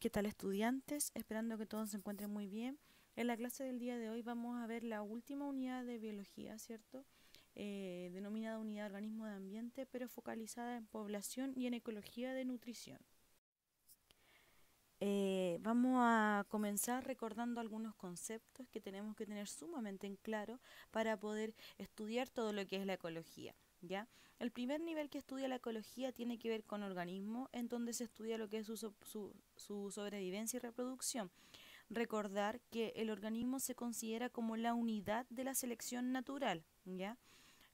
¿Qué tal, estudiantes? Esperando que todos se encuentren muy bien. En la clase del día de hoy vamos a ver la última unidad de biología, ¿cierto? Denominada unidad de organismo de ambiente, pero focalizada en población y en ecología de nutrición. Vamos a comenzar recordando algunos conceptos que tenemos que tener sumamente en claro para poder estudiar todo lo que es la ecología, ¿ya? El primer nivel que estudia la ecología tiene que ver con organismos, en donde se estudia lo que es su sobrevivencia y reproducción. Recordar que el organismo se considera como la unidad de la selección natural, ¿ya?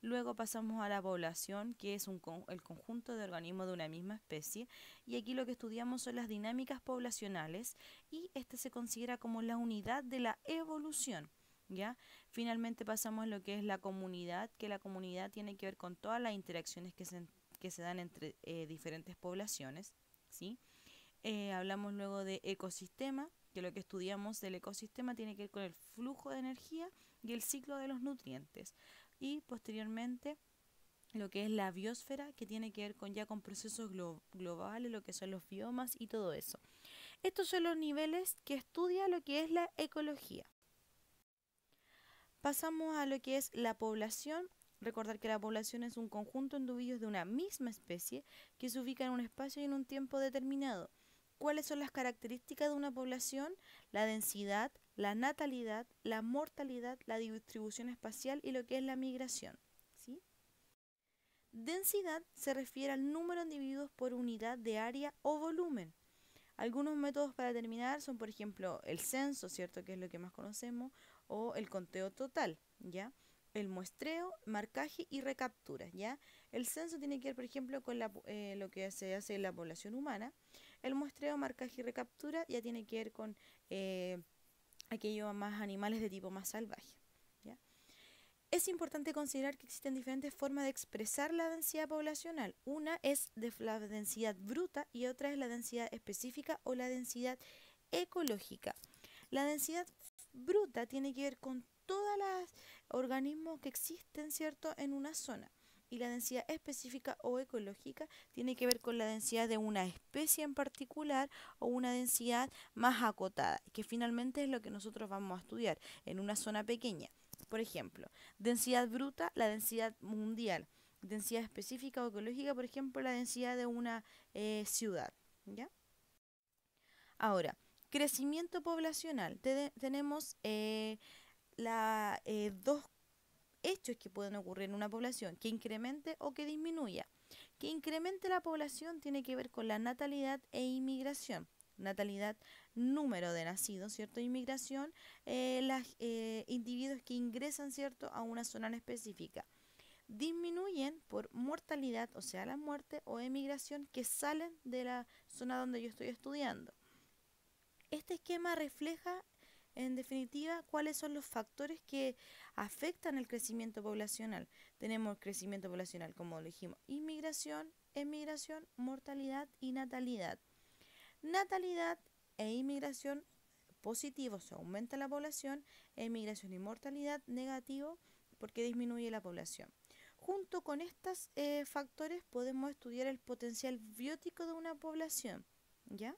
Luego pasamos a la población, que es el conjunto de organismos de una misma especie, y aquí lo que estudiamos son las dinámicas poblacionales, y este se considera como la unidad de la evolución, ¿ya? Finalmente pasamos a lo que es la comunidad, que la comunidad tiene que ver con todas las interacciones que se dan entre diferentes poblaciones, ¿sí? Hablamos luego de ecosistema, que lo que estudiamos del ecosistema tiene que ver con el flujo de energía y el ciclo de los nutrientes. Y posteriormente lo que es la biosfera, que tiene que ver con procesos globales, lo que son los biomas y todo eso. Estos son los niveles que estudia lo que es la ecología. Pasamos a lo que es la población. Recordar que la población es un conjunto de individuos de una misma especie que se ubica en un espacio y en un tiempo determinado. ¿Cuáles son las características de una población? La densidad, la natalidad, la mortalidad, la distribución espacial y lo que es la migración, ¿sí? Densidad se refiere al número de individuos por unidad de área o volumen. Algunos métodos para determinar son, por ejemplo, el censo, ¿cierto? Que es lo que más conocemos, o el conteo total, ¿ya? El muestreo, marcaje y recaptura, ¿ya? El censo tiene que ver, por ejemplo, con lo que se hace en la población humana. El muestreo, marcaje y recaptura ya tiene que ver con aquellos más animales de tipo más salvaje, ¿ya? Es importante considerar que existen diferentes formas de expresar la densidad poblacional. Una es de la densidad bruta y otra es la densidad específica o la densidad ecológica. La densidad bruta tiene que ver con todos los organismos que existen, ¿cierto?, en una zona. Y la densidad específica o ecológica tiene que ver con la densidad de una especie en particular o una densidad más acotada, que finalmente es lo que nosotros vamos a estudiar en una zona pequeña. Por ejemplo, densidad bruta, la densidad mundial. Densidad específica o ecológica, por ejemplo, la densidad de una ciudad, ¿ya? Ahora, crecimiento poblacional. Tenemos dos hechos que pueden ocurrir en una población, que incremente o que disminuya. Que incremente la población tiene que ver con la natalidad e inmigración. Natalidad, número de nacidos, ¿cierto? Inmigración, los individuos que ingresan, ¿cierto?, a una zona en específica. Disminuyen por mortalidad, o sea, la muerte, o emigración, que salen de la zona donde yo estoy estudiando. Este esquema refleja, en definitiva, cuáles son los factores que afectan el crecimiento poblacional. Tenemos crecimiento poblacional, como lo dijimos, inmigración, emigración, mortalidad y natalidad. Natalidad e inmigración positivo, se aumenta la población; emigración y mortalidad negativo, porque disminuye la población. Junto con estos factores podemos estudiar el potencial biótico de una población, ¿ya?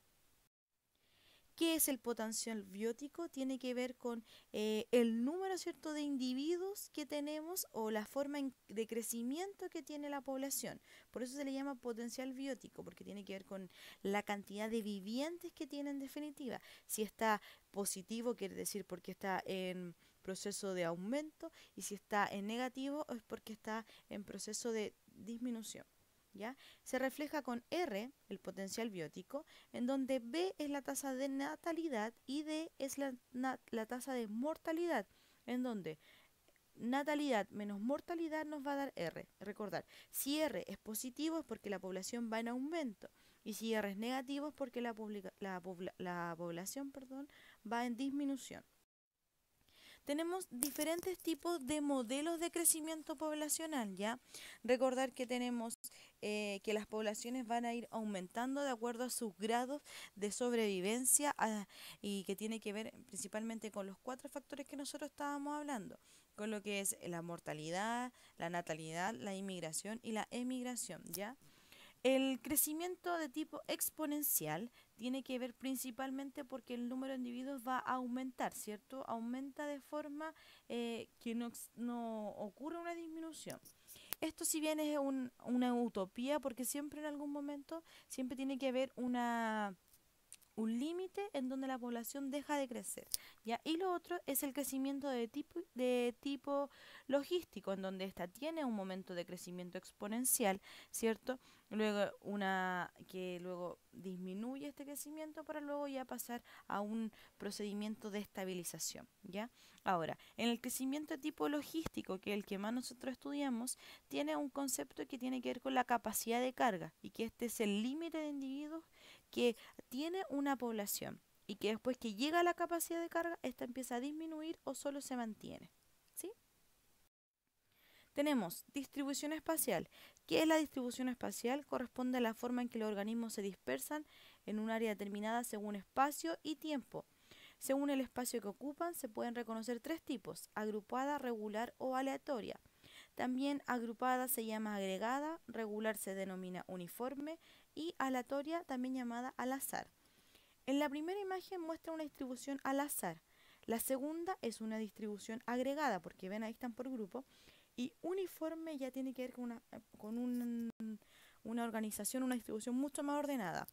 ¿Qué es el potencial biótico? Tiene que ver con el número, ¿cierto?, de individuos que tenemos o la forma de crecimiento que tiene la población. Por eso se le llama potencial biótico, porque tiene que ver con la cantidad de vivientes que tiene en definitiva. Si está positivo, quiere decir porque está en proceso de aumento, y si está en negativo es porque está en proceso de disminución, ¿ya? Se refleja con R, el potencial biótico, en donde B es la tasa de natalidad y D es la tasa de mortalidad, en donde natalidad menos mortalidad nos va a dar R. Recordar, si R es positivo es porque la población va en aumento, y si R es negativo es porque la población, perdón, va en disminución. Tenemos diferentes tipos de modelos de crecimiento poblacional, ¿ya? Recordar que tenemos que las poblaciones van a ir aumentando de acuerdo a sus grados de sobrevivencia, y que tiene que ver principalmente con los 4 factores que nosotros estábamos hablando, con lo que es la mortalidad, la natalidad, la inmigración y la emigración, ¿ya? El crecimiento de tipo exponencial tiene que ver principalmente porque el número de individuos va a aumentar, ¿cierto? Aumenta de forma que no ocurre una disminución. Esto si bien es una utopía, porque siempre en algún momento siempre tiene que haber un límite en donde la población deja de crecer, ¿ya? Y lo otro es el crecimiento de tipo logístico, en donde ésta tiene un momento de crecimiento exponencial, ¿cierto? Luego que luego disminuye este crecimiento para luego ya pasar a un procedimiento de estabilización, ¿ya? Ahora, en el crecimiento de tipo logístico, que es el que más nosotros estudiamos, tiene un concepto que tiene que ver con la capacidad de carga y que este es el límite de individuos que tiene una población y que después que llega a la capacidad de carga, esta empieza a disminuir o solo se mantiene. ¿Sí? Tenemos distribución espacial. ¿Qué es la distribución espacial? Corresponde a la forma en que los organismos se dispersan en un área determinada según espacio y tiempo. Según el espacio que ocupan, se pueden reconocer tres tipos: agrupada, regular o aleatoria. También agrupada se llama agregada, regular se denomina uniforme y aleatoria también llamada al azar. En la primera imagen muestra una distribución al azar. La segunda es una distribución agregada, porque ven ahí están por grupo. Y uniforme ya tiene que ver una organización, una distribución mucho más ordenada.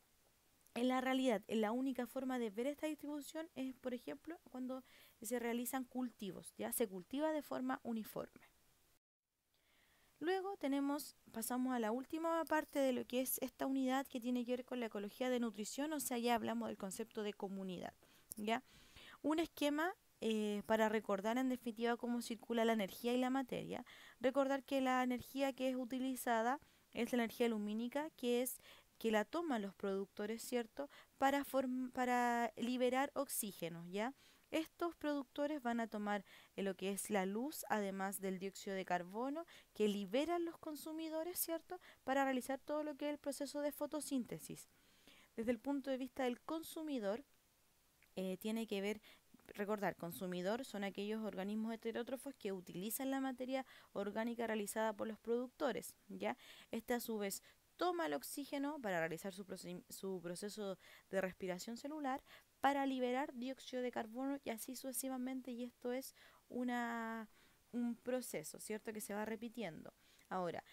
En la realidad, la única forma de ver esta distribución es, por ejemplo, cuando se realizan cultivos, ya se cultiva de forma uniforme. Luego pasamos a la última parte de lo que es esta unidad que tiene que ver con la ecología de nutrición, o sea, ya hablamos del concepto de comunidad, ¿ya? Un esquema para recordar en definitiva cómo circula la energía y la materia. Recordar que la energía que es utilizada es la energía lumínica, que es que la toman los productores, ¿cierto? Para liberar oxígeno, ¿ya? Estos productores van a tomar lo que es la luz, además del dióxido de carbono, que liberan los consumidores, ¿cierto? Para realizar todo lo que es el proceso de fotosíntesis. Desde el punto de vista del consumidor, tiene que ver, recordar, consumidor son aquellos organismos heterótrofos que utilizan la materia orgánica realizada por los productores, ¿ya? Este a su vez toma el oxígeno para realizar su proceso de respiración celular, para liberar dióxido de carbono y así sucesivamente, y esto es un proceso, ¿cierto? Que se va repitiendo. Ahora,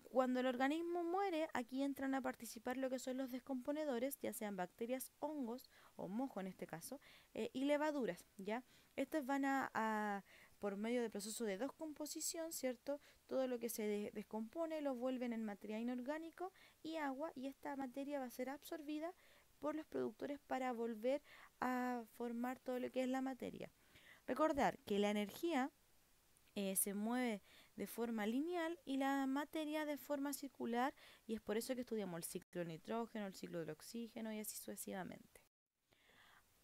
cuando el organismo muere, aquí entran a participar lo que son los descomponedores, ya sean bacterias, hongos o mojo en este caso, y levaduras, ¿ya? Estos van por medio del proceso de descomposición, ¿cierto? Todo lo que se descompone lo vuelven en material inorgánico y agua, y esta materia va a ser absorbida por los productores para volver a formar todo lo que es la materia. Recordar que la energía se mueve de forma lineal y la materia de forma circular, y es por eso que estudiamos el ciclo del nitrógeno, el ciclo del oxígeno y así sucesivamente.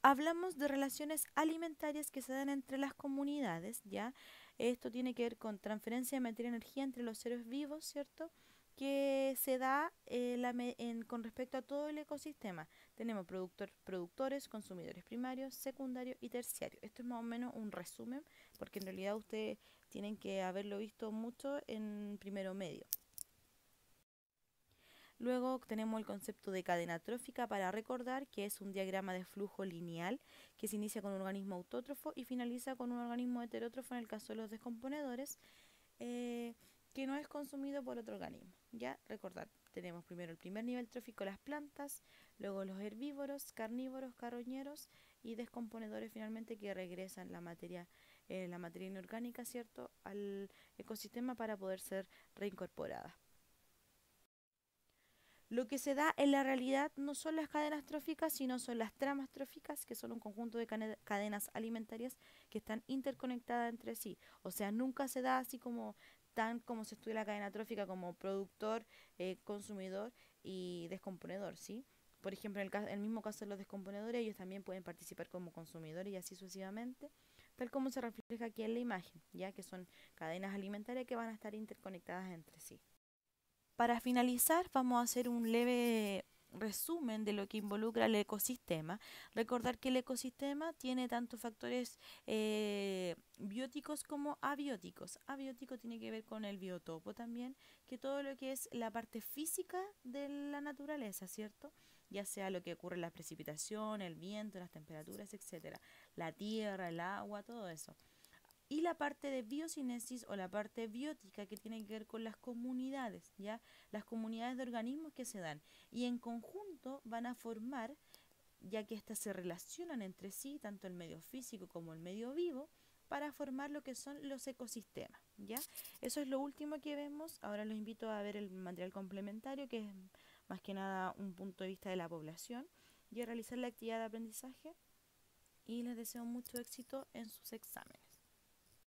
Hablamos de relaciones alimentarias que se dan entre las comunidades, ¿ya? Esto tiene que ver con transferencia de materia y energía entre los seres vivos, ¿cierto? Que se da con respecto a todo el ecosistema. Tenemos productores, consumidores primarios, secundarios y terciarios. Esto es más o menos un resumen, porque en realidad ustedes tienen que haberlo visto mucho en primero medio. Luego tenemos el concepto de cadena trófica para recordar que es un diagrama de flujo lineal que se inicia con un organismo autótrofo y finaliza con un organismo heterótrofo en el caso de los descomponedores, que no es consumido por otro organismo. Ya recordar, tenemos primero el primer nivel trófico, las plantas, luego los herbívoros, carnívoros, carroñeros y descomponedores finalmente que regresan la materia inorgánica, ¿cierto?, al ecosistema para poder ser reincorporada. Lo que se da en la realidad no son las cadenas tróficas, sino son las tramas tróficas, que son un conjunto de cadenas alimentarias que están interconectadas entre sí. O sea, nunca se da así como se estudia la cadena trófica como productor, consumidor y descomponedor, ¿sí? Por ejemplo, en el mismo caso de los descomponedores, ellos también pueden participar como consumidores y así sucesivamente, tal como se refleja aquí en la imagen, ya que son cadenas alimentarias que van a estar interconectadas entre sí. Para finalizar, vamos a hacer resumen de lo que involucra el ecosistema. Recordar que el ecosistema tiene tanto factores bióticos como abióticos. Abiótico tiene que ver con el biotopo también, que todo lo que es la parte física de la naturaleza, ¿cierto? Ya sea lo que ocurre en la precipitación, el viento, las temperaturas, etcétera, la tierra, el agua, todo eso. Y la parte de biocinesis o la parte biótica que tiene que ver con las comunidades, ¿ya? Las comunidades de organismos que se dan y en conjunto van a formar, ya que éstas se relacionan entre sí, tanto el medio físico como el medio vivo, para formar lo que son los ecosistemas, ¿ya? Eso es lo último que vemos. Ahora los invito a ver el material complementario, que es más que nada un punto de vista de la población, y a realizar la actividad de aprendizaje. Y les deseo mucho éxito en sus exámenes.